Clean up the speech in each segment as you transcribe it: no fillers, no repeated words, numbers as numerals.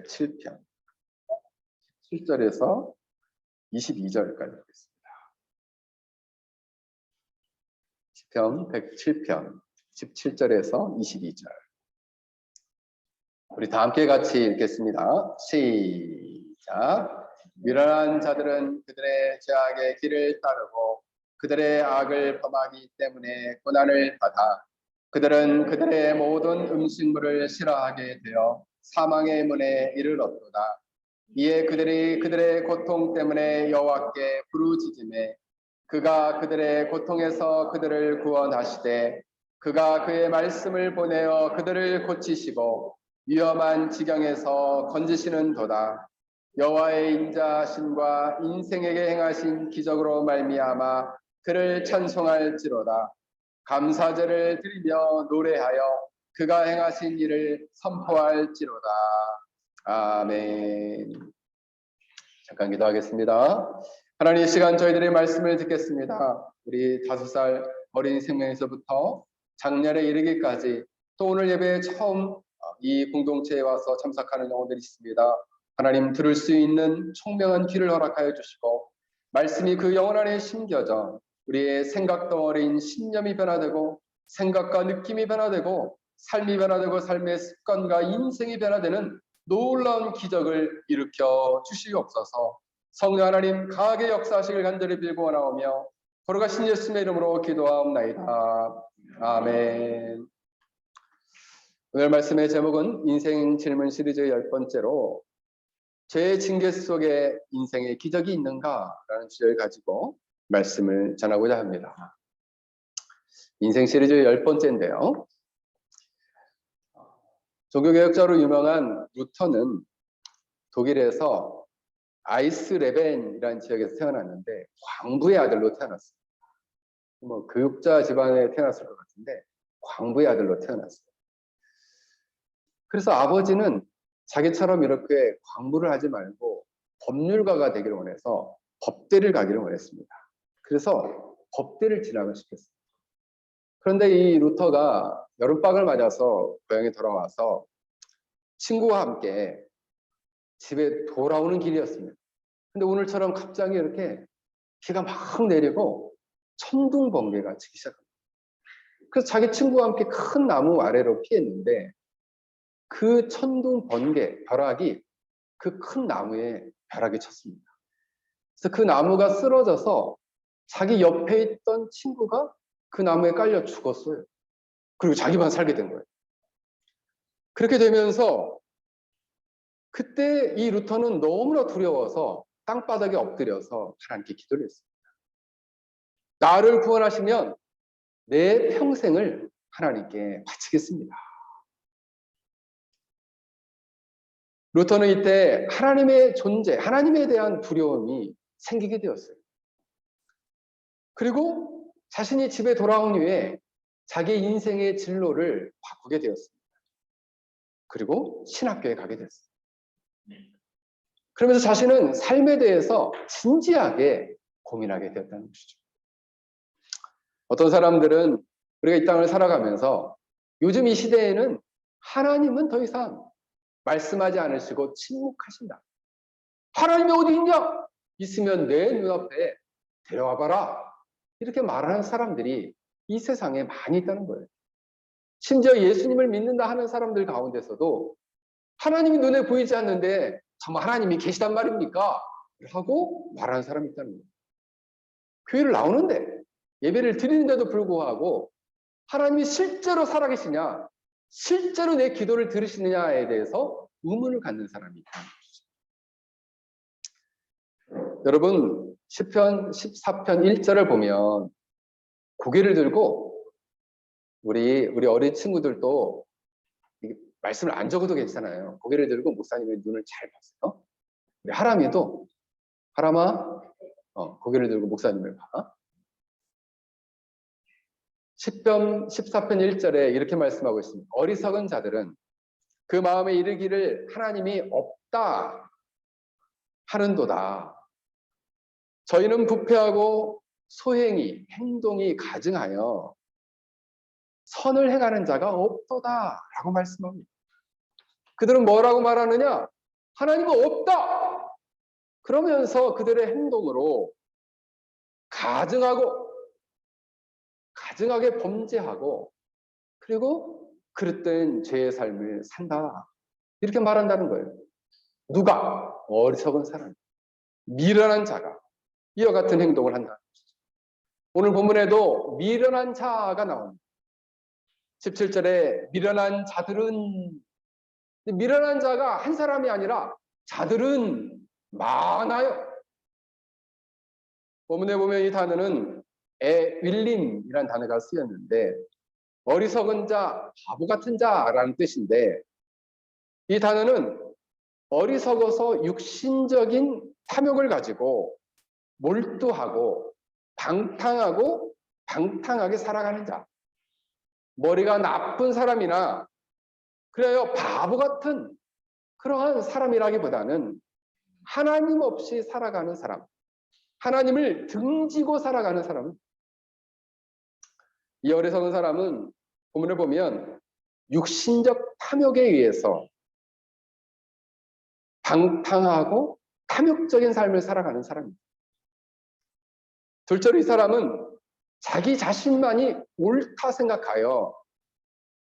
107편 7절에서 22절까지 보겠습니다. 시편 107편 17절에서 22절. 우리 다 함께 같이 읽겠습니다. 시작. 미련한 자들은 그들의 죄악의 길을 따르고 그들의 악을 범하기 때문에 고난을 받아 그들은 그들의 모든 음식물을 싫어하게 되어 사망의 문에 이르렀도다. 이에 그들이 그들의 고통 때문에 여호와께 부르짖음에 그가 그들의 고통에서 그들을 구원하시되 그가 그의 말씀을 보내어 그들을 고치시고 위험한 지경에서 건지시는도다. 여호와의 인자하심과 인생에게 행하신 기적으로 말미암아 그를 찬송할지로다. 감사제를 드리며 노래하여 그가 행하신 일을 선포할지로다. 아멘. 잠깐 기도하겠습니다. 하나님, 이 시간 저희들의 말씀을 듣겠습니다. 우리 5살 어린 생명에서부터 작년에 이르기까지 또 오늘 예배에 처음 이 공동체에 와서 참석하는 영혼들이 있습니다. 하나님, 들을 수 있는 총명한 귀를 허락하여 주시고 말씀이 그 영혼 안에 심겨져 우리의 생각 덩어리인 신념이 변화되고 생각과 느낌이 변화되고 삶이 변화되고 삶의 습관과 인생이 변화되는 놀라운 기적을 일으켜 주시옵소서. 성령 하나님 강하게 역사하시길 간절히 빌고 원하오며 걸어가신 예수님의 이름으로 기도하옵나이다. 아멘. 오늘 말씀의 제목은 인생 질문 시리즈 10번째로 죄의 징계 속에 인생의 기적이 있는가라는 주제를 가지고 말씀을 전하고자 합니다. 인생 시리즈 10번째인데요. 종교개혁자로 유명한 루터는 독일에서 아이스레벤이라는 지역에서 태어났는데 광부의 아들로 태어났어요. 교육자 집안에 태어났을 것 같은데 광부의 아들로 태어났어요. 그래서 아버지는 자기처럼 이렇게 광부를 하지 말고 법률가가 되기를 원해서 법대를 가기를 원했습니다. 그래서 법대를 진학을 시켰어요. 그런데 이 루터가 여름방을 맞아서 고향에 돌아와서 친구와 함께 집에 돌아오는 길이었습니다. 근데 오늘처럼 갑자기 이렇게 비가 막 내리고 천둥 번개가 치기 시작합니다. 그래서 자기 친구와 함께 큰 나무 아래로 피했는데 그 천둥 번개, 벼락이 그 큰 나무에 벼락이 쳤습니다. 그래서 그 나무가 쓰러져서 자기 옆에 있던 친구가 그 나무에 깔려 죽었어요. 그리고 자기만 살게 된 거예요. 그렇게 되면서 그때 이 루터는 너무나 두려워서 땅바닥에 엎드려서 하나님께 기도를 했습니다. 나를 구원하시면 내 평생을 하나님께 바치겠습니다. 루터는 이때 하나님의 존재, 하나님에 대한 두려움이 생기게 되었어요. 그리고 자신이 집에 돌아온 후에 자기 인생의 진로를 바꾸게 되었습니다. 그리고 신학교에 가게 됐어요. 그러면서 자신은 삶에 대해서 진지하게 고민하게 되었다는 것이죠. 어떤 사람들은 우리가 이 땅을 살아가면서 요즘 이 시대에는 하나님은 더 이상 말씀하지 않으시고 침묵하신다. 하나님이 어디 있냐? 있으면 내 눈앞에 데려와 봐라. 이렇게 말하는 사람들이 이 세상에 많이 있다는 거예요. 심지어 예수님을 믿는다 하는 사람들 가운데서도 하나님이 눈에 보이지 않는데 정말 하나님이 계시단 말입니까? 하고 말하는 사람이 있다는 거예요. 교회를 나오는데 예배를 드리는데도 불구하고 하나님이 실제로 살아계시냐, 실제로 내 기도를 들으시느냐에 대해서 의문을 갖는 사람이 있다는 것이죠. 여러분, 시편 14편 1절을 보면 고개를 들고 우리 어린 친구들도 말씀을 안 적어도 괜찮아요. 고개를 들고 목사님의 눈을 잘 봤어요. 우리 하람이도 하람아, 고개를 들고 목사님을 봐. 시편 14편 1절에 이렇게 말씀하고 있습니다. 어리석은 자들은 그 마음에 이르기를 하나님이 없다 하는도다. 저희는 부패하고 소행이, 행동이 가증하여 선을 행하는 자가 없도다 라고 말씀합니다. 그들은 뭐라고 말하느냐? 하나님은 없다. 그러면서 그들의 행동으로 가증하게 범죄하고 그리고 그릇된 죄의 삶을 산다. 이렇게 말한다는 거예요. 누가? 어리석은 사람, 미련한 자가 이와 같은 행동을 한다. 오늘 본문에도 미련한 자가 나옵니다. 17절에 미련한 자들은, 미련한 자가 한 사람이 아니라 자들은 많아요. 본문에 보면 이 단어는 에윌림이라는 단어가 쓰였는데 어리석은 자, 바보 같은 자라는 뜻인데 이 단어는 어리석어서 육신적인 탐욕을 가지고 몰두하고 방탕하게 살아가는 자, 머리가 나쁜 사람이나 그래요 바보 같은 그러한 사람이라기보다는 하나님 없이 살아가는 사람, 하나님을 등지고 살아가는 사람은, 이 어리석은 사람은 본문을 보면 육신적 탐욕에 의해서 방탕하고 탐욕적인 삶을 살아가는 사람입니다. 둘째로 이 사람은 자기 자신만이 옳다 생각하여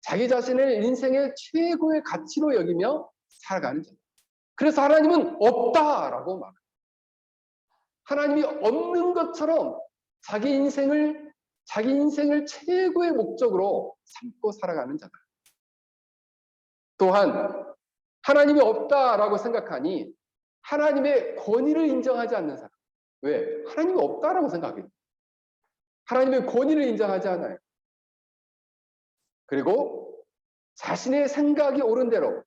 자기 자신을 인생의 최고의 가치로 여기며 살아가는 자입니다. 그래서 하나님은 없다라고 말합니다. 하나님이 없는 것처럼 자기 인생을 최고의 목적으로 삼고 살아가는 자다. 또한 하나님이 없다라고 생각하니 하나님의 권위를 인정하지 않는 사람. 왜? 하나님이 없다라고 생각해요. 하나님의 권위를 인정하지 않아요. 그리고 자신의 생각이 옳은 대로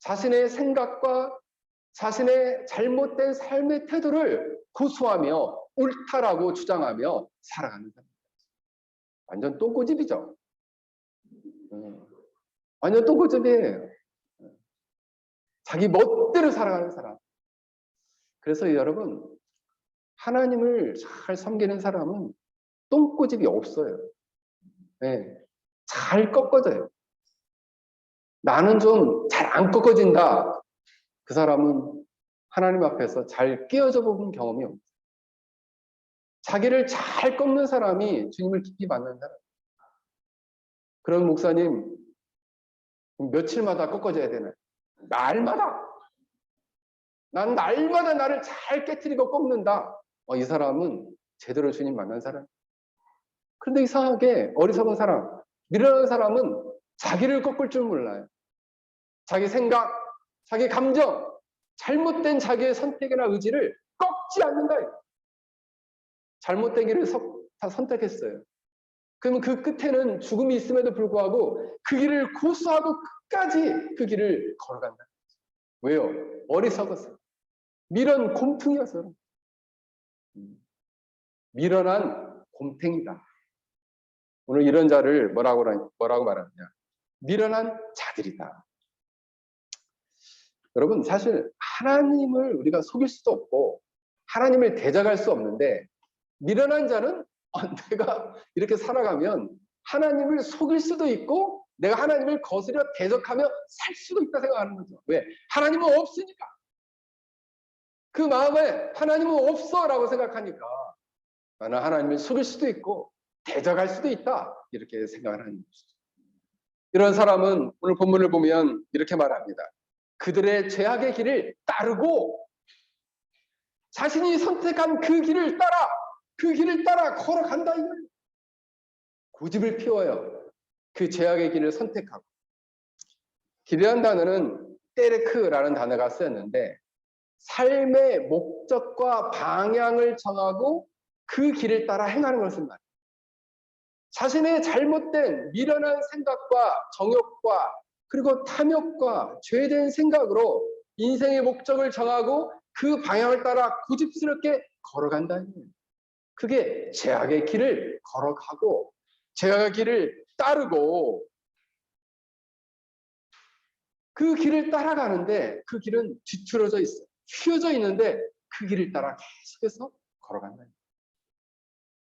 자신의 생각과 자신의 잘못된 삶의 태도를 고수하며 옳다라고 주장하며 살아가는 사람입니다. 완전 똥꼬집이죠. 완전 똥꼬집이에요. 자기 멋대로 살아가는 사람. 그래서 여러분, 하나님을 잘 섬기는 사람은 똥꼬집이 없어요. 네, 잘 꺾어져요. 나는 좀 잘 안 꺾어진다. 그 사람은 하나님 앞에서 잘 끼어져 본 경험이 없어요. 자기를 잘 꺾는 사람이 주님을 깊이 만난 사람. 그런 목사님, 며칠마다 꺾어져야 되나요? 날마다. 난 날마다 나를 잘 깨트리고 꺾는다. 이 사람은 제대로 주님 만난 사람. 그런데 이상하게 어리석은 사람, 미련한 사람은 자기를 꺾을 줄 몰라요. 자기 생각, 자기 감정, 잘못된 자기의 선택이나 의지를 꺾지 않는다. 잘못된 길을 다 선택했어요. 그러면 그 끝에는 죽음이 있음에도 불구하고 그 길을 고수하고 끝까지 그 길을 걸어간다. 왜요? 어리석었어요. 미련 곰퉁이였어요. 미련한 곰탱이다. 오늘 이런 자를 뭐라고 말하느냐? 미련한 자들이다. 여러분, 사실 하나님을 우리가 속일 수도 없고 하나님을 대적할 수 없는데 미련한 자는 내가 이렇게 살아가면 하나님을 속일 수도 있고 내가 하나님을 거스려 대적하며 살 수도 있다 생각하는 거죠. 왜? 하나님은 없으니까. 그 마음에 하나님은 없어라고 생각하니까 나는 하나님을 속일 수도 있고 대적할 수도 있다 이렇게 생각을 하는 것이죠. 이런 사람은 오늘 본문을 보면 이렇게 말합니다. 그들의 죄악의 길을 따르고 자신이 선택한 그 길을 따라 걸어간다 이거예요. 고집을 피워요. 그 죄악의 길을 선택하고. 길이라는 단어는 테르크라는 단어가 쓰였는데 삶의 목적과 방향을 정하고 그 길을 따라 행하는 것을 말해요. 자신의 잘못된 미련한 생각과 정욕과 그리고 탐욕과 죄된 생각으로 인생의 목적을 정하고 그 방향을 따라 고집스럽게 걸어간다는 거예요. 그게 죄악의 길을 걸어가고 죄악의 길을 따르고 그 길을 따라가는데 그 길은 뒤틀어져 있어요. 휘어져 있는데 그 길을 따라 계속해서 걸어간다.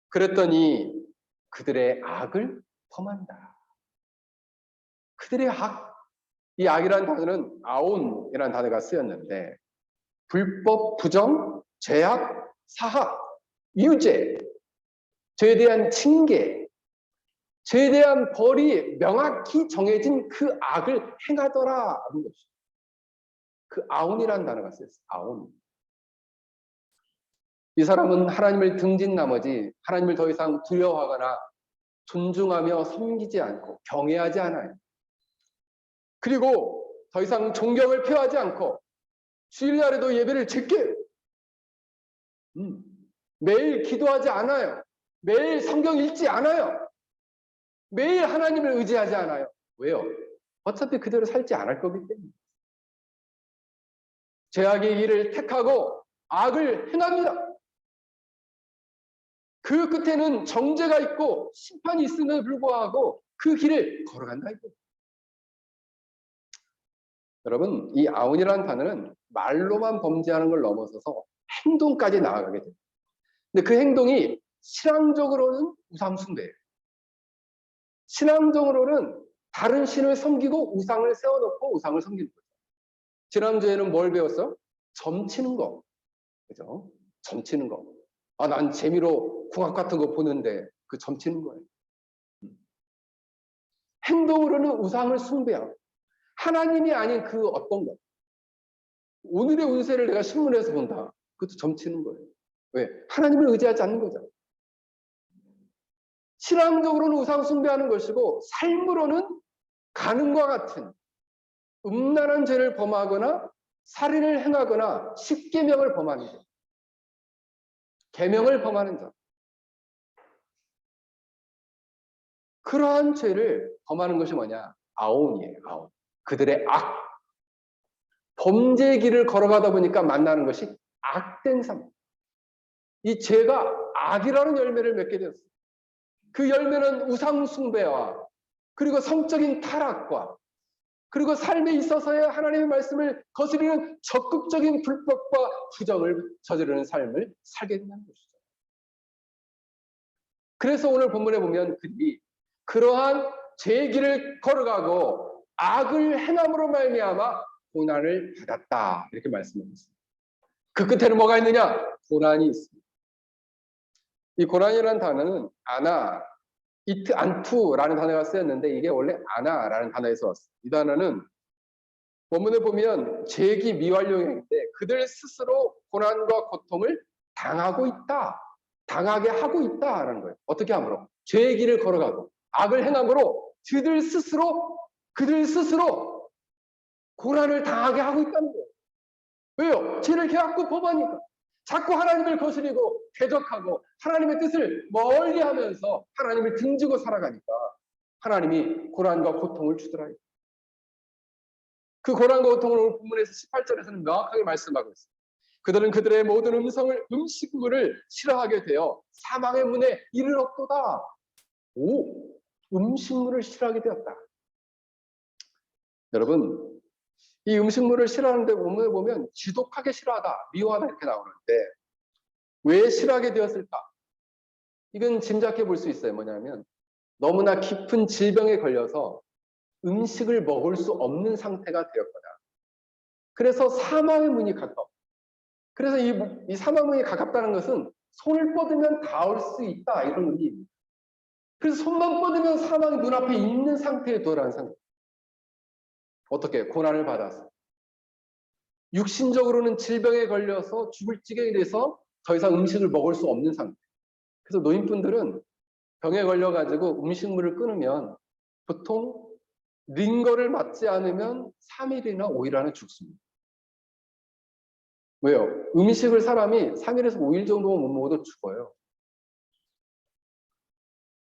그랬더니 그들의 악을 범한다. 그들의 악, 이 악이라는 단어는 아온이라는 단어가 쓰였는데 불법, 부정, 죄악, 사악, 유죄, 죄에 대한 징계, 죄에 대한 벌이 명확히 정해진 그 악을 행하더라 하는 것이죠. 그 아온이라는 단어가 쓰였어요. 아온. 이 사람은 하나님을 등진 나머지 하나님을 더 이상 두려워하거나 존중하며 섬기지 않고 경외하지 않아요. 그리고 더 이상 존경을 표하지 않고 주일날에도 예배를 제껴요. 매일 기도하지 않아요. 매일 성경 읽지 않아요. 매일 하나님을 의지하지 않아요. 왜요? 어차피 그대로 살지 않을 거기 때문에. 죄악의 길을 택하고 악을 행합니다. 그 끝에는 정죄가 있고 심판이 있음에도 불구하고 그 길을 걸어간다 이거예요. 여러분, 이 아온이라는 단어는 말로만 범죄하는 걸 넘어서서 행동까지 나아가게 됩니다. 근데 그 행동이 신앙적으로는 우상숭배예요. 신앙적으로는 다른 신을 섬기고 우상을 세워놓고 우상을 섬기는 거죠. 지난주에는 뭘 배웠어요? 점치는 거. 그죠? 점치는 거. 아, 난 재미로 국악 같은 거 보는데 그 점치는 거예요. 행동으로는 우상을 숭배하고 하나님이 아닌 그 어떤 것. 오늘의 운세를 내가 신문에서 본다. 그것도 점치는 거예요. 왜? 하나님을 의지하지 않는 거죠. 신앙적으로는 우상 숭배하는 것이고 삶으로는 가늠과 같은 음란한 죄를 범하거나 살인을 행하거나 십계명을 범하는 자. 계명을 범하는 자. 그러한 죄를 범하는 것이 뭐냐? 아온이에요. 아온. 그들의 악. 범죄의 길을 걸어가다 보니까 만나는 것이 악된 삶. 이 죄가 악이라는 열매를 맺게 되었어요. 그 열매는 우상 숭배와 그리고 성적인 타락과 그리고 삶에 있어서의 하나님의 말씀을 거스르는 적극적인 불법과 부정을 저지르는 삶을 살게 된다는 것이죠. 그래서 오늘 본문에 보면 그들이 그러한 죄의 길을 걸어가고 악을 행함으로 말미암아 고난을 받았다 이렇게 말씀하고 있습니다. 그 끝에는 뭐가 있느냐? 고난이 있습니다. 이 고난이라는 단어는 아나, 이트, 안투라는 단어가 쓰였는데 이게 원래 아나라는 단어에서 왔어요. 이 단어는 본문에 보면 죄기 미완료형인데 그들 스스로 고난과 고통을 당하고 있다. 당하게 하고 있다라는 거예요. 어떻게 함으로? 죄의 길을 걸어가고 악을 행함으로 그들 스스로 고난을 당하게 하고 있다는 거예요. 왜요? 죄를 자꾸 범하니까. 자꾸 하나님을 거스리고 대적하고 하나님의 뜻을 멀리하면서 하나님을 등지고 살아가니까 하나님이 고난과 고통을 주더라. 그 고난과 고통을 오늘 본문에서 18절에서는 명확하게 말씀하고 있습니다. 그들은 그들의 모든 음식물을 싫어하게 되어 사망의 문에 이르렀도다. 오, 음식물을 싫어하게 되었다. 여러분, 이 음식물을 싫어하는데 본문에 보면 지독하게 싫어하다, 미워하다 이렇게 나오는데 왜 싫어하게 되었을까? 이건 짐작해 볼 수 있어요. 뭐냐면 너무나 깊은 질병에 걸려서 음식을 먹을 수 없는 상태가 되었거나 그래서 사망의 문이 가까워. 그래서 이 사망의 문이 가깝다는 것은 손을 뻗으면 닿을 수 있다 이런 의미입니다. 그래서 손만 뻗으면 사망이 눈앞에 있는 상태에 도달한 상태. 어떻게? 고난을 받았어. 육신적으로는 질병에 걸려서 죽을 지경이 돼서 더 이상 음식을 먹을 수 없는 상태. 그래서 노인분들은 병에 걸려가지고 음식물을 끊으면 보통 링거를 맞지 않으면 3일이나 5일 안에 죽습니다. 왜요? 음식을 사람이 3일에서 5일 정도만 못 먹어도 죽어요.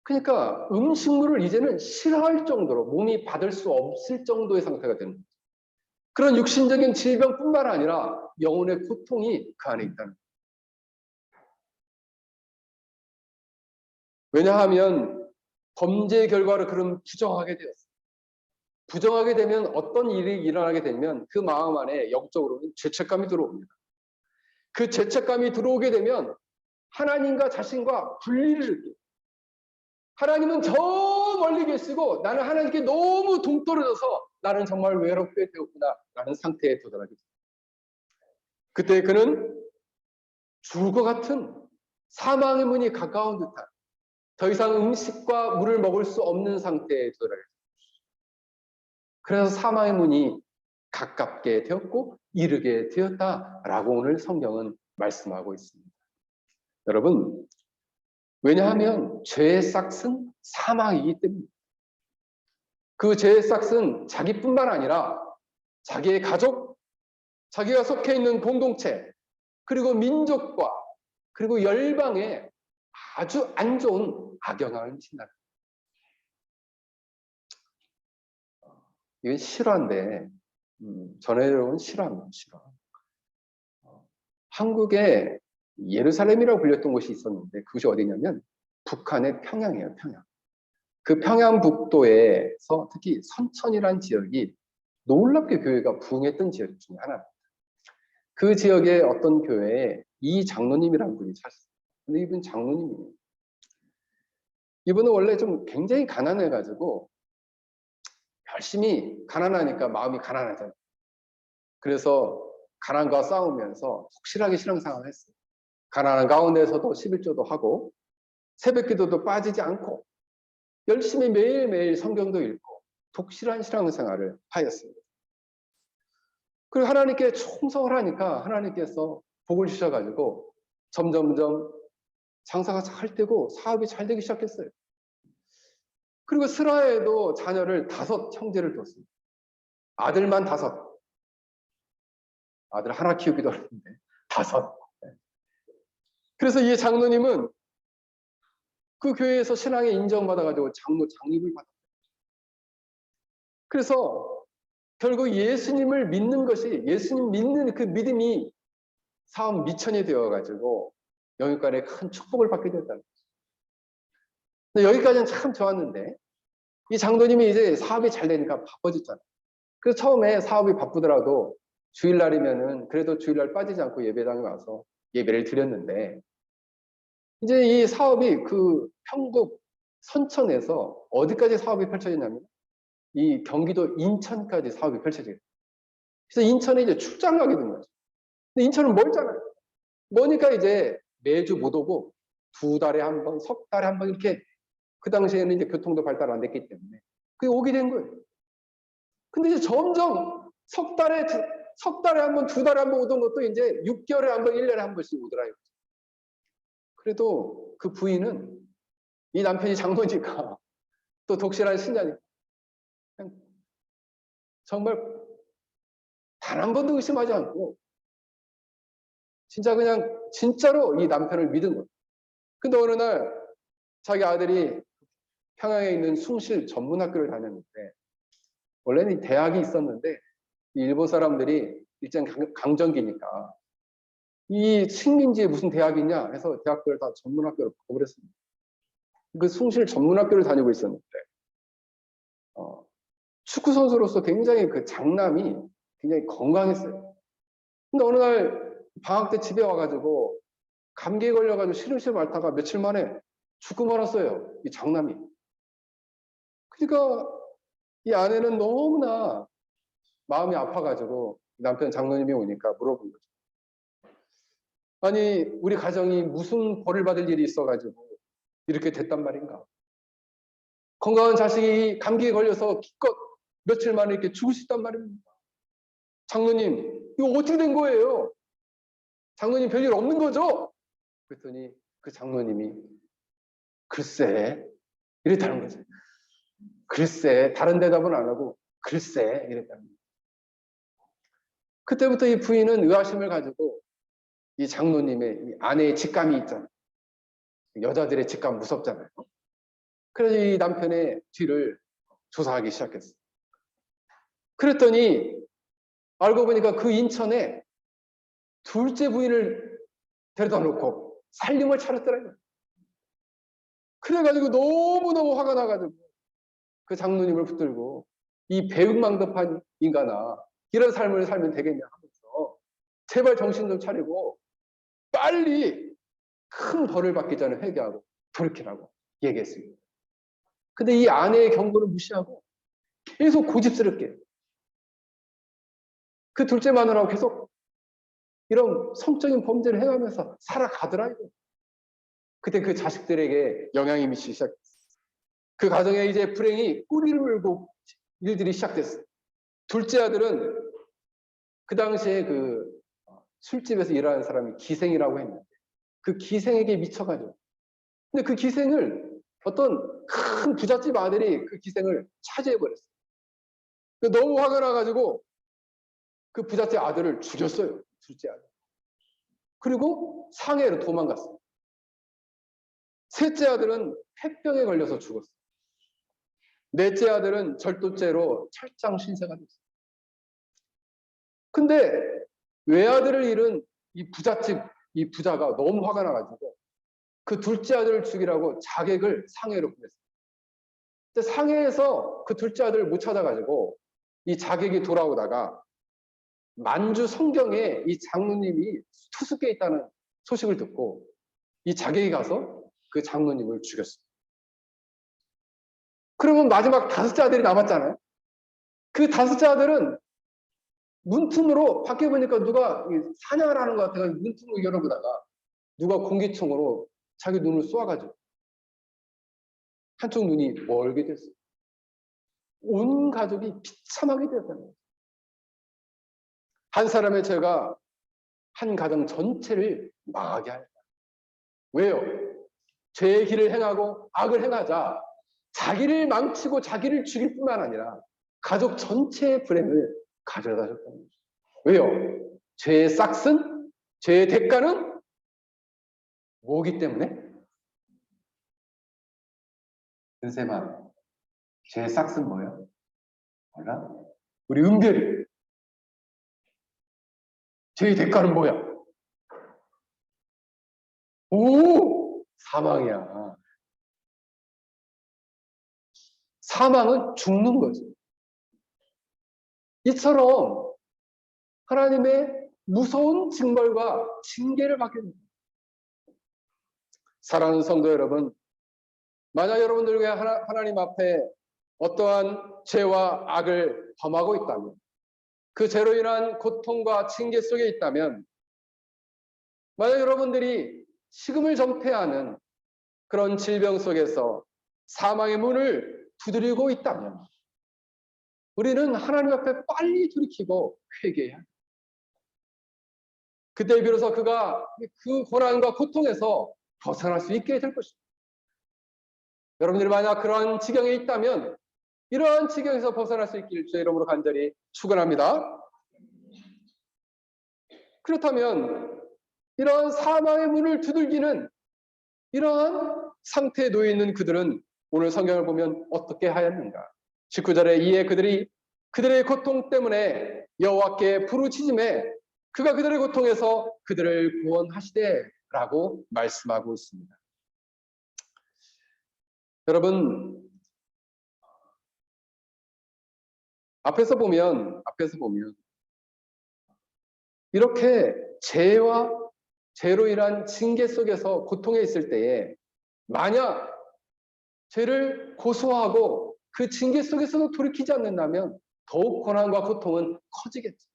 그러니까 음식물을 이제는 싫어할 정도로 몸이 받을 수 없을 정도의 상태가 되는 거죠. 그런 육신적인 질병뿐만 아니라 영혼의 고통이 그 안에 있다는 거예요. 왜냐하면 범죄의 결과를 그럼 부정하게 되었어요. 부정하게 되면 어떤 일이 일어나게 되면 그 마음 안에 영적으로는 죄책감이 들어옵니다. 그 죄책감이 들어오게 되면 하나님과 자신과 분리를 느껴요. 하나님은 저 멀리 계시고 나는 하나님께 너무 동떨어져서 나는 정말 외롭게 되었구나 라는 상태에 도달하게 됩니다. 그때 그는 죽을 것 같은 사망의 문이 가까운 듯한 더 이상 음식과 물을 먹을 수 없는 상태에 도달하게 됩니다. 그래서 사망의 문이 가깝게 되었고 이르게 되었다라고 오늘 성경은 말씀하고 있습니다. 여러분, 왜냐하면 죄의 싹은 사망이기 때문입니다. 그 죄의 싹은 자기뿐만 아니라 자기의 가족, 자기가 속해 있는 공동체, 그리고 민족과 그리고 열방에 아주 안 좋은 악영향을 미친다. 이건 실화인데 전해들어온 실화입니다. 실화. 한국에 예루살렘이라고 불렸던 곳이 있었는데 그곳이 어디냐면 북한의 평양이에요. 평양. 그 평양북도에서 특히 선천이라는 지역이 놀랍게 교회가 부흥했던 지역 중에 하나입니다. 그 지역의 어떤 교회에 이 장로님이라는 분이 사셨어요. 근데 이분 장로님이에요. 이분은 원래 좀 굉장히 가난해가지고 열심히 가난하니까 마음이 가난하잖아요. 그래서 가난과 싸우면서 확실하게 신앙생활을 했어요. 가난한 가운데서도 11조도 하고 새벽 기도도 빠지지 않고 열심히 매일매일 성경도 읽고 독실한 신앙생활을 하였습니다. 그리고 하나님께 충성을 하니까 하나님께서 복을 주셔가지고 점점점 장사가 잘 되고 사업이 잘 되기 시작했어요. 그리고 스라에도 자녀를 5 형제를 뒀습니다. 아들만 5. 아들 하나 키우기도 어려운데 5. 그래서 이 장로님은 그 교회에서 신앙에 인정받아가지고 장로 장립을 받았어요. 그래서 결국 예수님을 믿는 것이 예수님 믿는 그 믿음이 사업 미천이 되어가지고 영육간에 큰 축복을 받게 됐다는 거죠. 여기까지는 참 좋았는데 이 장로님이 이제 사업이 잘 되니까 바빠졌잖아요. 그래서 처음에 사업이 바쁘더라도 주일날이면은 그래도 주일날 빠지지 않고 예배당에 와서 예배를 드렸는데 이제 이 사업이 그 평국 선천에서 어디까지 사업이 펼쳐지냐면 이 경기도 인천까지 사업이 펼쳐져요. 그래서 인천에 이제 출장 가게 된 거죠. 근데 인천은 멀잖아요. 머니까 이제 매주 못 오고 2달에 한 번, 석 달에 한 번 이렇게 그 당시에는 이제 교통도 발달 안 됐기 때문에 그게 오게 된 거예요. 근데 이제 점점 석 달에 한 번, 2달에 한 번 오던 것도 이제 6개월에 한 번, 1년에 한 번씩 오더라고요. 그래도 그 부인은 이 남편이 장로니까 또 독실한 신자니까 정말 단 한 번도 의심하지 않고 진짜 그냥 진짜로 이 남편을 믿은 거예요. 근데 어느 날 자기 아들이 평양에 있는 숭실 전문학교를 다녔는데 원래는 대학이 있었는데 일본 사람들이 일정 강점기니까 이 식민지에 무슨 대학이 있냐 해서 대학교를 다 전문학교로 바꿔버렸습니다. 그 숭실 전문학교를 다니고 있었는데 축구 선수로서 굉장히 그 장남이 굉장히 건강했어요. 근데 어느 날 방학 때 집에 와가지고 감기에 걸려가지고 시름시름 앓다가 며칠 만에 죽고 말았어요. 이 장남이. 그러니까 이 아내는 너무나 마음이 아파가지고 남편 장로님이 오니까 물어본 거죠. 아니 우리 가정이 무슨 벌을 받을 일이 있어가지고 이렇게 됐단 말인가. 건강한 자식이 감기에 걸려서 기껏 며칠 만에 이렇게 죽을 수 있단 말입니다. 장로님 이거 어떻게 된 거예요? 장로님 별일 없는 거죠? 그랬더니 그 장로님이 글쎄 이랬다는 거죠. 글쎄 다른 대답은 안 하고 글쎄 이랬다는 거죠. 그때부터 이 부인은 의아심을 가지고 이 장로님의 이 아내의 직감이 있잖아요. 여자들의 직감 무섭잖아요. 그래서 이 남편의 뒤를 조사하기 시작했어요. 그랬더니 알고 보니까 그 인천에 둘째 부인을 데려다 놓고 살림을 차렸더라고요. 그래가지고 너무너무 화가 나가지고 그 장로님을 붙들고 이 배은망덕한 인간아 이런 삶을 살면 되겠냐 하면서 제발 정신 좀 차리고 빨리 큰 벌을 받기 전에 회개하고 돌이키라고 얘기했습니다. 근데 이 아내의 경고를 무시하고 계속 고집스럽게 그 둘째 마누라하고 계속 이런 성적인 범죄를 해가면서 살아가더라 이거. 그때 그 자식들에게 영향이 미치기 시작했어. 그 가정에 이제 불행이 뿌리를 물고 일들이 시작됐어. 둘째 아들은 그 당시에 그 술집에서 일하는 사람이 기생이라고 했는데 그 기생에게 미쳐가지고, 근데 그 기생을 어떤 큰 부잣집 아들이 그 기생을 차지해버렸어. 너무 화가 나가지고 그 부잣집 아들을 죽였어요. 둘째 아들. 그리고 상해로 도망갔어. 셋째 아들은 폐병에 걸려서 죽었어. 넷째 아들은 절도죄로 철장 신세가 됐어. 근데 외아들을 잃은 이 부잣집 이 부자가 너무 화가 나가지고 그 둘째 아들을 죽이라고 자객을 상해로 보냈어. 근데 상해에서 그 둘째 아들을 못 찾아가지고 이 자객이 돌아오다가 만주 성경에 이 장로님이 투숙해 있다는 소식을 듣고 이 자객이 가서 그 장로님을 죽였어. 그러면 마지막 다섯째 아들이 남았잖아요. 그 다섯째 아들은 문틈으로 밖에 보니까 누가 사냥을 하는 것 같아서 문틈으로 열어보다가 누가 공기총으로 자기 눈을 쏘아가지고 한쪽 눈이 멀게 됐어요. 온 가족이 비참하게 되었다는 거예요. 한 사람의 죄가 한 가정 전체를 망하게 하였다. 왜요? 죄의 길을 행하고 악을 행하자 자기를 망치고 자기를 죽일 뿐만 아니라 가족 전체의 불행을 가져다 줬다는 거죠. 왜요? 죄의 싹은, 죄의 대가는 뭐기 때문에? 은세만, 죄의 싹은 뭐예요? 몰라? 우리 은별이. 죄의 대가는 뭐야? 오! 사망이야. 사망은 죽는 거지. 이처럼 하나님의 무서운 징벌과 징계를 받게 됩니다. 사랑하는 성도 여러분, 만약 여러분들과 하나님 앞에 어떠한 죄와 악을 범하고 있다면, 그 죄로 인한 고통과 징계 속에 있다면, 만약 여러분들이 식음을 전폐하는 그런 질병 속에서 사망의 문을 두드리고 있다면 우리는 하나님 앞에 빨리 돌이키고 회개해야 합니다. 그때 비로소 그가 그 고난과 고통에서 벗어날 수 있게 될 것입니다. 여러분들이 만약 그러한 지경에 있다면 이러한 지경에서 벗어날 수 있기를 주의 이름으로 간절히 축원합니다. 그렇다면 이러한 사망의 문을 두들기는 이러한 상태에 놓여 있는 그들은 오늘 성경을 보면 어떻게 하였는가? 19절에 이에 그들의 고통 때문에 여호와께 부르짖음에 그가 그들의 고통에서 그들을 구원하시되 라고 말씀하고 있습니다. 여러분, 앞에서 보면 이렇게 죄로 인한 징계 속에서 고통에 있을 때에 만약 죄를 고소하고 그 징계 속에서도 돌이키지 않는다면 더욱 고난과 고통은 커지겠죠.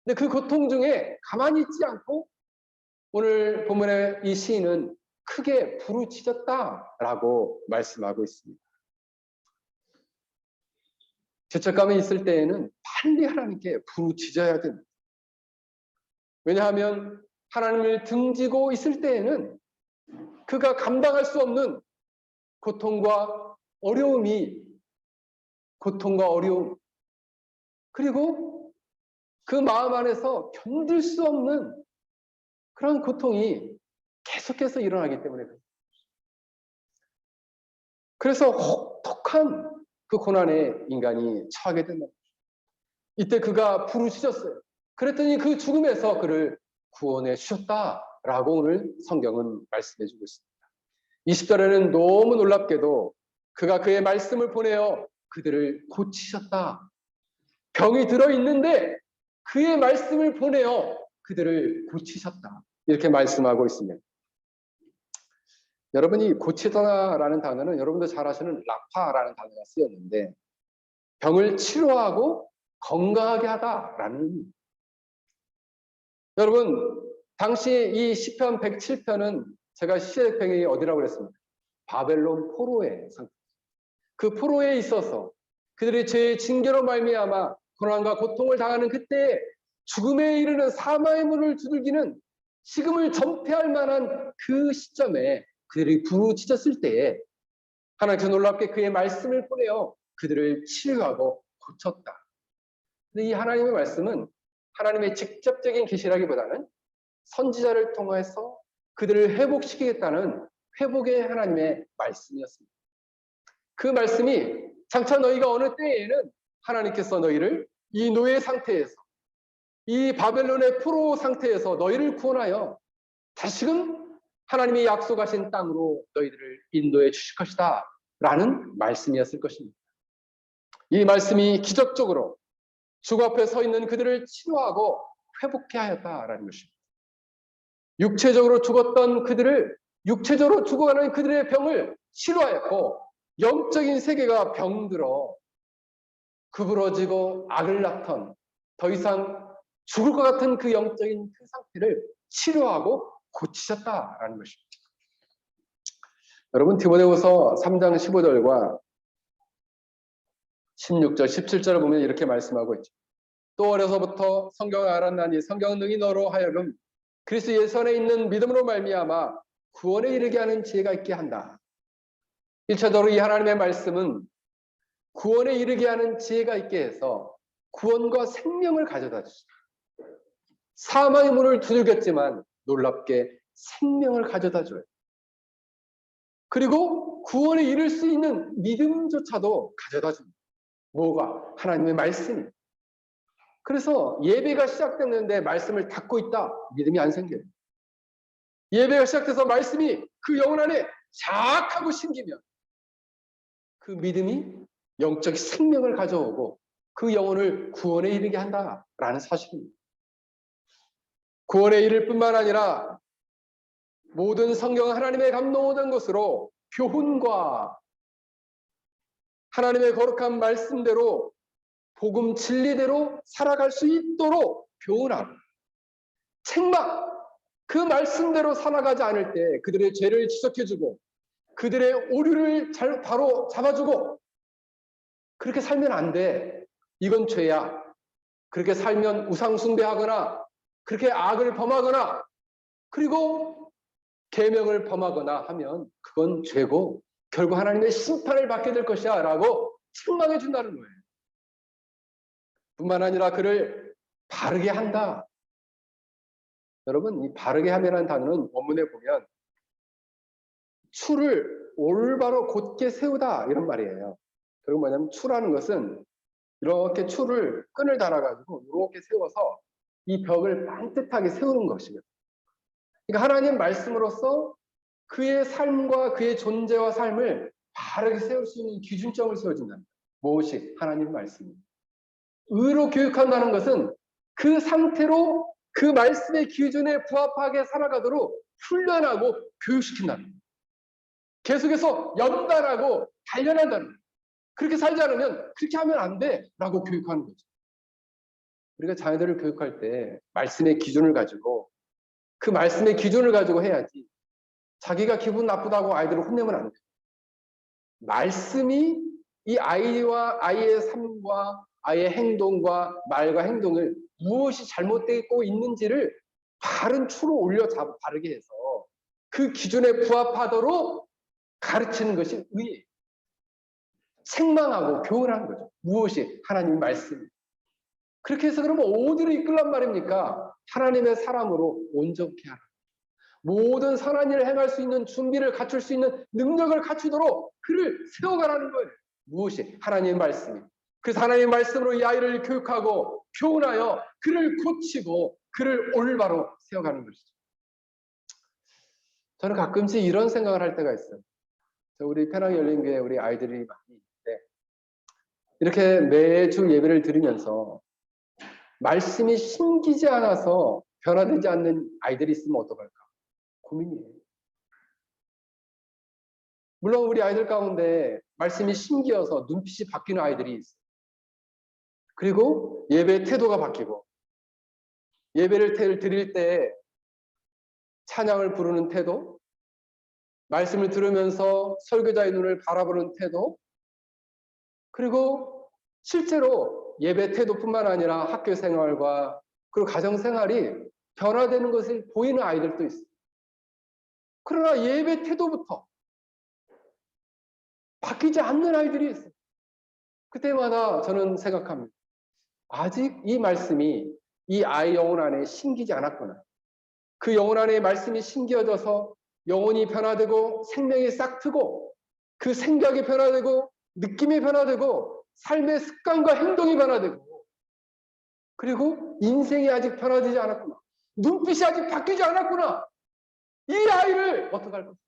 근데 그 고통 중에 가만히 있지 않고 오늘 본문의 이 시인은 크게 부르짖었다라고 말씀하고 있습니다. 죄책감이 있을 때에는 빨리 하나님께 부르짖어야 됩니다. 왜냐하면 하나님을 등지고 있을 때에는 그가 감당할 수 없는 고통과 어려움 그리고 그 마음 안에서 견딜 수 없는 그런 고통이 계속해서 일어나기 때문에 그래서 혹독한 그 고난에 인간이 처하게 된다. 이때 그가 부르짖었어요. 그랬더니 그 죽음에서 그를 구원해 주셨다라고 오늘 성경은 말씀해 주고 있습니다. 20절에는 너무 놀랍게도 그가 그의 말씀을 보내어 그들을 고치셨다. 병이 들어있는데 그의 말씀을 보내어 그들을 고치셨다. 이렇게 말씀하고 있습니다. 여러분이 고치다라는 단어는 여러분도 잘 아시는 라파라는 단어가 쓰였는데 병을 치료하고 건강하게 하다라는 의미. 여러분 당시 이 시편 107편은 제가 시제병이 어디라고 그랬습니까? 바벨론 포로의 상태. 그 포로에 있어서 그들이 죄의 징계로 말미암아 고난과 고통을 당하는 그때에 죽음에 이르는 사망의 문을 두들기는 식음을 전폐할 만한 그 시점에 그들이 부르짖었을 때에 하나님께서 놀랍게 그의 말씀을 보내어 그들을 치유하고 고쳤다. 근데 이 하나님의 말씀은 하나님의 직접적인 계시라기보다는 선지자를 통해서 그들을 회복시키겠다는 회복의 하나님의 말씀이었습니다. 그 말씀이 장차 너희가 어느 때에는 하나님께서 너희를 이 노예 상태에서 이 바벨론의 포로 상태에서 너희를 구원하여 다시금 하나님이 약속하신 땅으로 너희들을 인도해 주실 것이다 라는 말씀이었을 것입니다. 이 말씀이 기적적으로 주 앞에 서 있는 그들을 치료하고 회복케 하였다라는 것입니다. 육체적으로 죽었던 그들을 육체적으로 죽어가는 그들의 병을 치료하였고 영적인 세계가 병들어 구부러지고 악을 낳던 더 이상 죽을 것 같은 그 영적인 그 상태를 치료하고 고치셨다라는 것입니다. 여러분 디모데후서 3장 15절과 16절 17절을 보면 이렇게 말씀하고 있죠. 또 어려서부터 성경을 알았나니 성경은 능히 너로 하여금 그리스도 예수 안에 있는 믿음으로 말미암아 구원에 이르게 하는 지혜가 있게 한다. 1차적으로 이 하나님의 말씀은 구원에 이르게 하는 지혜가 있게 해서 구원과 생명을 가져다 주시다. 사망의 문을 두들겼지만 놀랍게 생명을 가져다 줘요. 그리고 구원에 이를 수 있는 믿음조차도 가져다 줍니다. 뭐가? 하나님의 말씀이. 그래서 예배가 시작됐는데 말씀을 닫고 있다. 믿음이 안 생겨요. 예배가 시작돼서 말씀이 그 영혼 안에 자악하고 심기면 그 믿음이 영적 생명을 가져오고 그 영혼을 구원에 이르게 한다라는 사실입니다. 구원에 이를 뿐만 아니라 모든 성경은 하나님의 감동된 것으로 교훈과 하나님의 거룩한 말씀대로 복음 진리대로 살아갈 수 있도록 교훈하고 책망 그 말씀대로 살아가지 않을 때 그들의 죄를 지적해주고 그들의 오류를 바로 잡아주고 그렇게 살면 안 돼. 이건 죄야. 그렇게 살면 우상숭배하거나 그렇게 악을 범하거나 그리고 계명을 범하거나 하면 그건 죄고 결국 하나님의 심판을 받게 될 것이야 라고 책망해 준다는 거예요. 뿐만 아니라 그를 바르게 한다. 여러분 이 바르게 하면이라는 단어는 원문에 보면 추를 올바로 곧게 세우다 이런 말이에요. 그리고 뭐냐면 추라는 것은 이렇게 추를 끈을 달아가지고 이렇게 세워서 이 벽을 반듯하게 세우는 것이거든요. 그러니까 하나님 말씀으로써 그의 삶과 그의 존재와 삶을 바르게 세울 수 있는 기준점을 세워준답니다. 무엇이? 하나님 말씀입니다. 의로 교육한다는 것은 그 상태로 그 말씀의 기준에 부합하게 살아가도록 훈련하고 교육시킨다는 거예요. 계속해서 연단하고 단련한다는 거예요. 그렇게 살지 않으면 그렇게 하면 안 돼 라고 교육하는 거죠. 우리가 자녀들을 교육할 때 말씀의 기준을 가지고 그 말씀의 기준을 가지고 해야지 자기가 기분 나쁘다고 아이들을 혼내면 안 돼요. 말씀이 이 아이의 삶과 아이의 행동과 말과 행동을 무엇이 잘못되고 있는지를 바른 추로 올려 바르게 해서 그 기준에 부합하도록 가르치는 것이 의예요. 책망하고 교훈하는 거죠. 무엇이? 하나님 말씀. 그렇게 해서 그러면 어디로 이끌란 말입니까? 하나님의 사람으로 온전케 하라. 모든 선한 일을 행할 수 있는 준비를 갖출 수 있는 능력을 갖추도록 그를 세워가라는 거예요. 무엇이? 하나님의 말씀이. 그래서 하나님의 말씀으로 이 아이를 교육하고 교훈하여 그를 고치고 그를 올바로 세워가는 것이죠. 저는 가끔씩 이런 생각을 할 때가 있어요. 우리 편하게 열린 교회 우리 아이들이 많이 있는데 이렇게 매주 예배를 드리면서 말씀이 심기지 않아서 변화되지 않는 아이들이 있으면 어떡할까? 고민이에요. 물론 우리 아이들 가운데 말씀이 심기어서 눈빛이 바뀌는 아이들이 있어요. 그리고 예배의 태도가 바뀌고 예배를 드릴 때 찬양을 부르는 태도, 말씀을 들으면서 설교자의 눈을 바라보는 태도, 그리고 실제로 예배 태도뿐만 아니라 학교 생활과 그리고 가정 생활이 변화되는 것을 보이는 아이들도 있어요. 그러나 예배 태도부터 바뀌지 않는 아이들이 있어요. 그때마다 저는 생각합니다. 아직 이 말씀이 이 아이 영혼 안에 심기지 않았구나. 그 영혼 안에 말씀이 심겨져서 영혼이 변화되고 생명이 싹 트고 그 생각이 변화되고 느낌이 변화되고 삶의 습관과 행동이 변화되고 그리고 인생이 아직 변화되지 않았구나. 눈빛이 아직 바뀌지 않았구나. 이 아이를 어떻게 할 것입니까?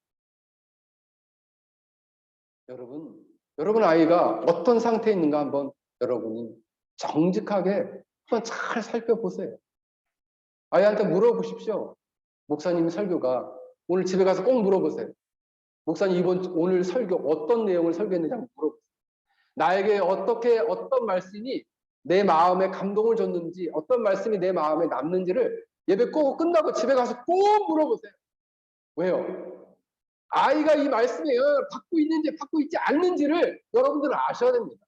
여러분 아이가 어떤 상태에 있는가 한번 여러분이 정직하게 한번 잘 살펴보세요. 아이한테 물어보십시오. 목사님 설교가 오늘 집에 가서 꼭 물어보세요. 목사님 오늘 설교 어떤 내용을 설교했는지 한번 물어보세요. 나에게 어떤 말씀이 내 마음에 감동을 줬는지 어떤 말씀이 내 마음에 남는지를 예배 꼭 끝나고 집에 가서 꼭 물어보세요. 왜요? 아이가 이 말씀에 받고 있는지 받고 있지 않는지를 여러분들은 아셔야 됩니다.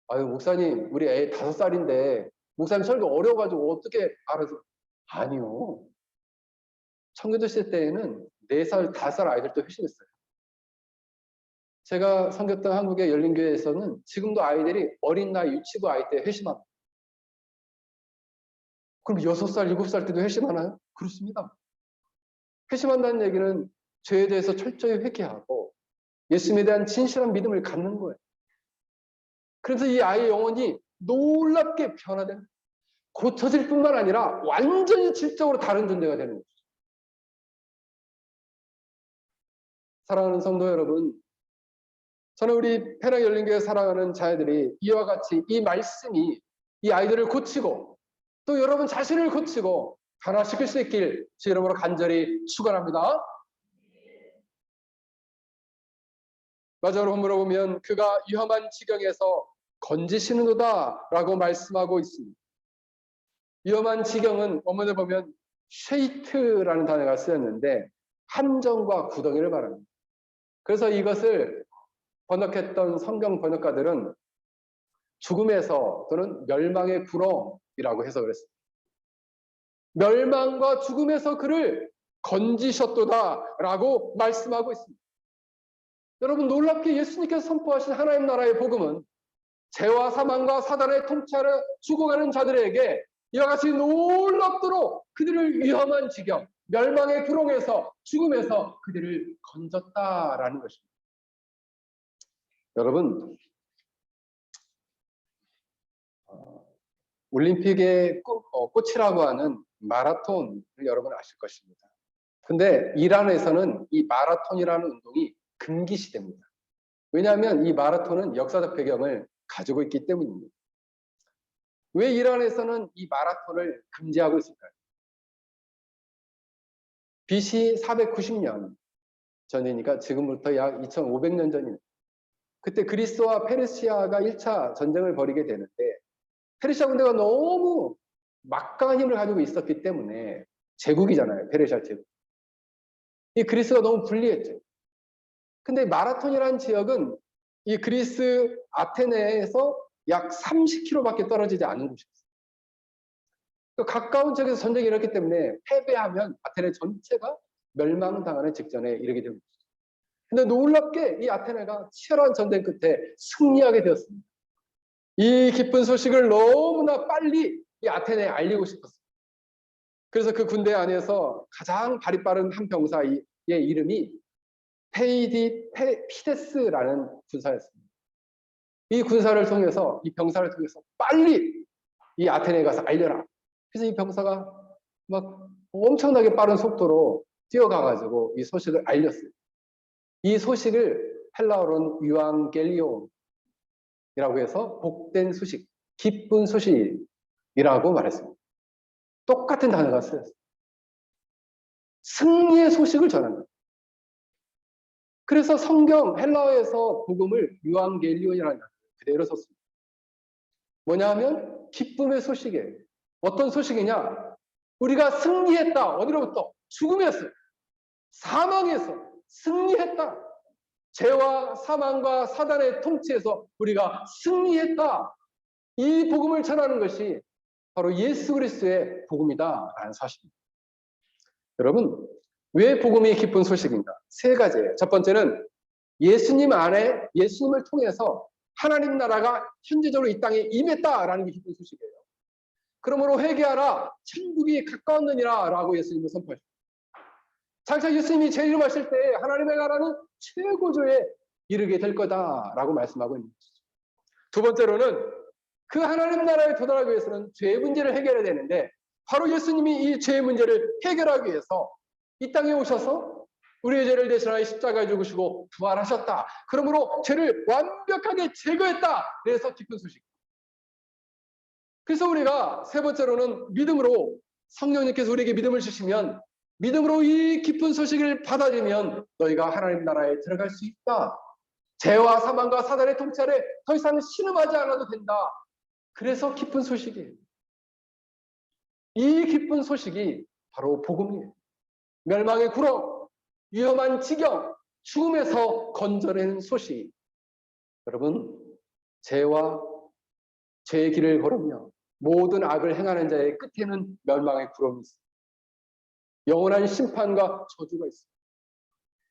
아유 목사님 우리 애 5살인데 목사님 설교 어려워가지고 어떻게 알아서 아니요. 청교도 시대 때에는 4살, 5살 아이들도 회심했어요. 제가 섬겼던 한국의 열린교회에서는 지금도 아이들이 어린 나이 유치부 아이 때 회심합니다. 그럼 6살, 7살 때도 회심하나요? 그렇습니다. 회심한다는 얘기는 죄에 대해서 철저히 회개하고 예수님에 대한 진실한 믿음을 갖는 거예요. 그래서 이 아이의 영혼이 놀랍게 변화되는 고쳐질 뿐만 아니라 완전히 질적으로 다른 존재가 되는 거죠. 사랑하는 성도 여러분, 저는 우리 페랑 열린교회 사랑하는 자녀들이 이와 같이 이 말씀이 이 아이들을 고치고 또 여러분 자신을 고치고 변화시킬 수 있길 제 이름으로 간절히 축원합니다. 마지막으로 물어보면 그가 위험한 지경에서 건지시는도다 라고 말씀하고 있습니다. 위험한 지경은 원문을 보면 쉐이트라는 단어가 쓰였는데 함정과 구덩이를 말합니다. 그래서 이것을 번역했던 성경 번역가들은 죽음에서 또는 멸망의 구렁이라고 해석을 했습니다. 멸망과 죽음에서 그를 건지셨도다 라고 말씀하고 있습니다. 여러분 놀랍게 예수님께서 선포하신 하나님 나라의 복음은 죄와 사망과 사단의 통치 아래 죽어가는 자들에게 이와 같이 놀랍도록 그들을 위험한 지경, 멸망의 구렁에서 죽음에서 그들을 건졌다라는 것입니다. 여러분 올림픽의 꽃이라고 하는 마라톤을 여러분 아실 것입니다. 근데 이란에서는 이 마라톤이라는 운동이 금기시됩니다. 왜냐하면 이 마라톤은 역사적 배경을 가지고 있기 때문입니다. 왜 이란에서는 이 마라톤을 금지하고 있을까요? BC 490년 전이니까 지금부터 약 2500년 전입니다. 그때 그리스와 페르시아가 1차 전쟁을 벌이게 되는데 페르시아 군대가 너무 막강한 힘을 가지고 있었기 때문에 제국이잖아요. 페르시아 제국. 이 그리스가 너무 불리했죠. 근데 마라톤이라는 지역은 이 그리스 아테네에서 약 30km밖에 떨어지지 않은 곳이었어요. 가까운 지역에서 전쟁이 일었기 때문에 패배하면 아테네 전체가 멸망당하는 직전에 이르게 됩니다. 근데 놀랍게 이 아테네가 치열한 전쟁 끝에 승리하게 되었습니다. 이 기쁜 소식을 너무나 빨리 이 아테네에 알리고 싶었어요. 그래서 그 군대 안에서 가장 발이 빠른 한 병사의 이름이 피데스라는 군사였습니다. 이 군사를 통해서 이 병사를 통해서 빨리 이 아테네에 가서 알려라. 그래서 이 병사가 막 엄청나게 빠른 속도로 뛰어가가지고 이 소식을 알렸어요. 이 소식을 헬라어로는 유앙겔리온이라고 해서 복된 소식, 기쁜 소식이라고 말했습니다. 똑같은 단어가 쓰였어요. 승리의 소식을 전합니다. 그래서 성경 헬라어에서 복음을 유앙겔리온이라는 단어 그대로 썼습니다. 뭐냐 하면 기쁨의 소식이에요. 어떤 소식이냐? 우리가 승리했다. 어디로부터? 죽음에서, 사망에서 승리했다. 죄와 사망과 사단의 통치에서 우리가 승리했다. 이 복음을 전하는 것이 바로 예수 그리스도의 복음이다라는 사실입니다. 여러분, 왜 복음이 기쁜 소식인가? 세 가지예요. 첫 번째는 예수님 안에, 예수님을 통해서 하나님 나라가 현재적으로 이 땅에 임했다라는 게 기쁜 소식이에요. 그러므로 회개하라, 천국이 가까웠느니라 라고 예수님은 선포하셨습니다. 장차 예수님이 재림하실 때 하나님의 나라는 최고조에 이르게 될 거다라고 말씀하고 있는 것이죠. 두 번째로는 그 하나님 나라에 도달하기 위해서는 죄 문제를 해결해야 되는데 바로 예수님이 이 죄 문제를 해결하기 위해서 이 땅에 오셔서 우리의 죄를 대신하여 십자가에 죽으시고 부활하셨다. 그러므로 죄를 완벽하게 제거했다. 그래서 기쁜 소식. 그래서 우리가 세 번째로는 믿음으로 성령님께서 우리에게 믿음을 주시면 믿음으로 이 기쁜 소식을 받아들이면 너희가 하나님 나라에 들어갈 수 있다. 죄와 사망과 사단의 통치 아래 더 이상 신음하지 않아도 된다. 그래서 기쁜 소식이에요. 이 기쁜 소식이 바로 복음이에요. 멸망의 구렁, 위험한 지경, 죽음에서 건져낸 소식. 여러분, 죄와 죄의 길을 걸으며 모든 악을 행하는 자의 끝에는 멸망의 구렁이 있습니다. 영원한 심판과 저주가 있습니다.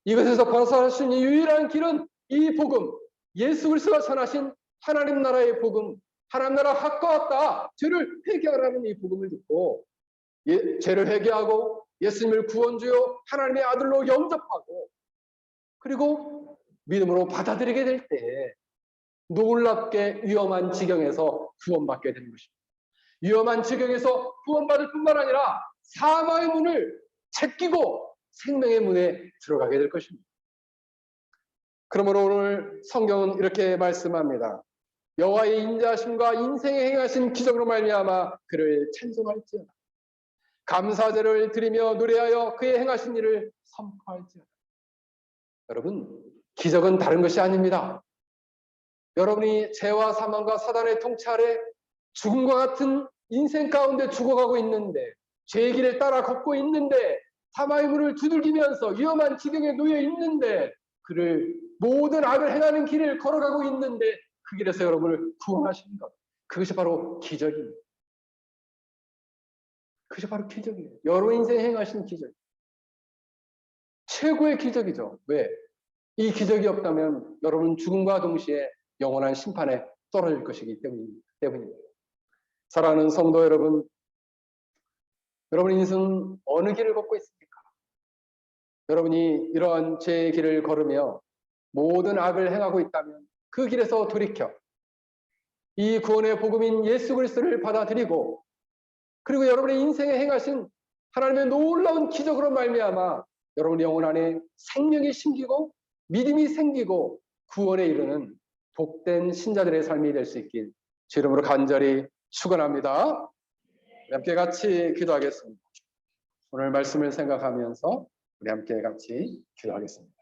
이것에서 벗어날 수 있는 유일한 길은 이 복음, 예수 그리스도가 전하신 하나님 나라의 복음, 하나님 나라 가까웠다. 죄를 회개하라는 이 복음을 듣고 죄를 회개하고 예수님을 구원주요 하나님의 아들로 영접하고 그리고 믿음으로 받아들이게 될 때 놀랍게 위험한 지경에서 구원받게 되는 것입니다. 위험한 지경에서 구원받을 뿐만 아니라 사망의 문을 제끼고 생명의 문에 들어가게 될 것입니다. 그러므로 오늘 성경은 이렇게 말씀합니다. 여호와의 인자하심과 인생에 행하신 기적으로 말미암아 그를 찬송할지어다. 감사제를 드리며 노래하여 그의 행하신 일을 선포할지어다. 여러분, 기적은 다른 것이 아닙니다. 여러분이 죄와 사망과 사단의 통치 아래 죽음과 같은 인생 가운데 죽어가고 있는데 죄의 길을 따라 걷고 있는데 사망의 문을 두들기면서 위험한 지경에 놓여 있는데 그를 모든 악을 행하는 길을 걸어가고 있는데 그 길에서 여러분을 구원하신 것. 그것이 바로 기적입니다. 그것이 바로 기적이에요. 여러 인생에 행하신 기적. 최고의 기적이죠. 왜? 이 기적이 없다면 여러분 죽음과 동시에 영원한 심판에 떨어질 것이기 때문입니다. 사랑하는 성도 여러분, 여러분 인생 어느 길을 걷고 있습니까? 여러분이 이러한 죄의 길을 걸으며 모든 악을 행하고 있다면 그 길에서 돌이켜 이 구원의 복음인 예수 그리스도를 받아들이고 그리고 여러분의 인생에 행하신 하나님의 놀라운 기적으로 말미암아 여러분의 영혼 안에 생명이 심기고 믿음이 생기고 구원에 이르는 복된 신자들의 삶이 될 수 있길 주 이름으로 간절히 축원합니다. 함께 같이 기도하겠습니다. 오늘 말씀을 생각하면서 우리 함께 같이 기도하겠습니다.